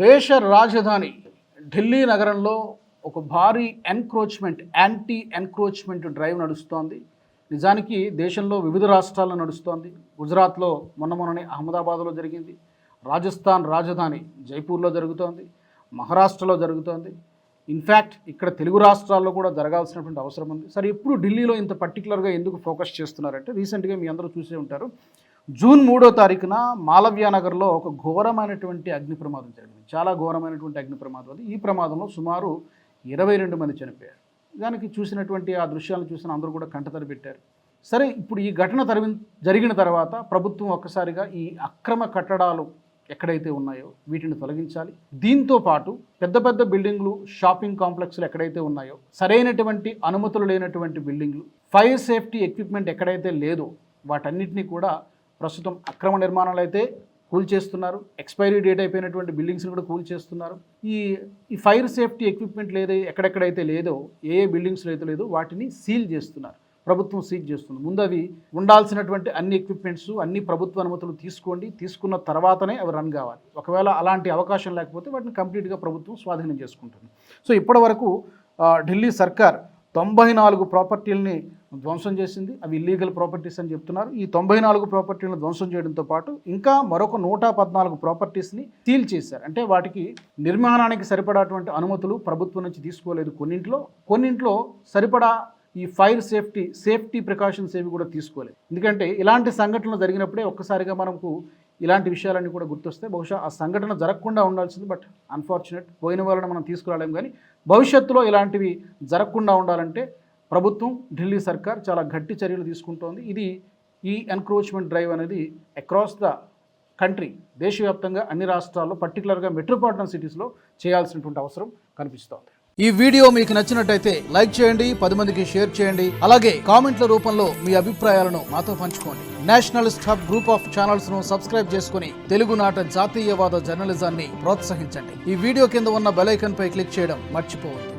దేశ రాజధాని ఢిల్లీ నగరంలో ఒక భారీ యాంటీ ఎన్క్రోచ్మెంట్ డ్రైవ్ నడుస్తోంది. నిజానికి దేశంలో వివిధ రాష్ట్రాల్లో నడుస్తోంది. గుజరాత్లో మొన్ననే అహ్మదాబాద్లో జరిగింది. రాజస్థాన్ రాజధాని జైపూర్లో జరుగుతోంది. మహారాష్ట్రలో జరుగుతోంది. ఇన్ఫ్యాక్ట్ ఇక్కడ తెలుగు రాష్ట్రాల్లో కూడా జరగాల్సినటువంటి అవసరం ఉంది. సరే, ఇప్పుడు ఢిల్లీలో ఇంత పర్టికులర్గా ఎందుకు ఫోకస్ చేస్తున్నారంటే, రీసెంట్గా మీ అందరూ చూసే ఉంటారు, జూన్ 3వ తారీఖున మాలవ్య నగర్లో ఒక ఘోరమైనటువంటి అగ్ని ప్రమాదం జరిగింది. చాలా ఘోరమైనటువంటి అగ్ని ప్రమాదం అది. ఈ ప్రమాదంలో సుమారు 22 మంది చనిపోయారు. దానికి చూసినటువంటి ఆ దృశ్యాలను చూసిన అందరూ కూడా కంటతడి పెట్టారు. సరే, ఇప్పుడు ఈ ఘటన జరిగిన తర్వాత ప్రభుత్వం ఒక్కసారిగా ఈ అక్రమ కట్టడాలు ఎక్కడైతే ఉన్నాయో వీటిని తొలగించాలి. దీంతో పాటు పెద్ద పెద్ద బిల్డింగ్లు, షాపింగ్ కాంప్లెక్స్లు ఎక్కడైతే ఉన్నాయో, సరైనటువంటి అనుమతులు లేనటువంటి బిల్డింగ్లు, ఫైర్ సేఫ్టీ ఎక్విప్మెంట్ ఎక్కడైతే లేదో వాటన్నిటినీ కూడా ప్రస్తుతం అక్రమ నిర్మాణాలు అయితే కూల్చేస్తున్నారు. ఎక్స్పైరీ డేట్ అయిపోయినటువంటి బిల్డింగ్స్ని కూడా కూల్చేస్తున్నారు. ఈ ఫైర్ సేఫ్టీ ఎక్విప్మెంట్ ఎక్కడెక్కడైతే లేదో, ఏ బిల్డింగ్స్లో అయితే లేదో వాటిని సీల్ చేస్తున్నారు. ప్రభుత్వం సీజ్ చేస్తుంది. ముందు అవి ఉండాల్సినటువంటి అన్ని ఎక్విప్మెంట్స్, అన్ని ప్రభుత్వ అనుమతులు తీసుకోండి. తీసుకున్న తర్వాతనే అవి రన్ కావాలి. ఒకవేళ అలాంటి అవకాశం లేకపోతే వాటిని కంప్లీట్గా ప్రభుత్వం స్వాధీనం చేసుకుంటుంది. సో ఇప్పటి వరకు ఢిల్లీ సర్కార్ 94 ప్రాపర్టీలని ధ్వంసం చేసింది. అవి ఇల్లీగల్ ప్రాపర్టీస్ అని చెప్తున్నారు. ఈ 94 ప్రాపర్టీలను ధ్వంసం చేయడంతో పాటు ఇంకా మరొక 114 ప్రాపర్టీస్ని సీల్ చేశారు. అంటే వాటికి నిర్మాణానికి సరిపడాటువంటి అనుమతులు ప్రభుత్వం నుంచి తీసుకోలేదు. కొన్నింట్లో సరిపడా ఈ ఫైర్ సేఫ్టీ ప్రికాషన్స్ ఏవి కూడా తీసుకోలేదు. ఎందుకంటే ఇలాంటి సంఘటనలు జరిగినప్పుడే ఒక్కసారిగా మనకు ఇలాంటి విషయాలన్నీ కూడా గుర్తొస్తాయి. బహుశా ఆ సంఘటన జరగకుండా ఉండాల్సింది, బట్ అన్ఫార్చునేట్ పోయిన వాళ్ళని మనం తీసుకురాలేం. కానీ భవిష్యత్తులో ఇలాంటివి జరగకుండా ఉండాలంటే ప్రభుత్వం, ఢిల్లీ సర్కార్ చాలా గట్టి చర్యలు తీసుకుంటోంది. ఈ ఎన్క్రోచ్మెంట్ డ్రైవ్ అనేది అక్రాస్ ద కంట్రీ, దేశవ్యాప్తంగా అన్ని రాష్ట్రాల్లో, పర్టికులర్గా మెట్రోపాలిటన్ సిటీస్లో చేయాల్సినటువంటి అవసరం కనిపిస్తోంది. ఈ వీడియో మీకు నచ్చినట్టయితే లైక్ చేయండి, 10 మందికి షేర్ చేయండి. అలాగే కామెంట్ల రూపంలో మీ అభిప్రాయాలను మాతో పంచుకోండి. Nationalist hub group of channels ను సబ్స్క్రైబ్ చేసుకుని తెలుగునాట జాతీయవాద జర్నలిజాన్ని ప్రోత్సహించండి. ఈ వీడియో కింద ఉన్న బెల్ ఐకాన్ పై క్లిక్ చేయడం మర్చిపోవద్దు.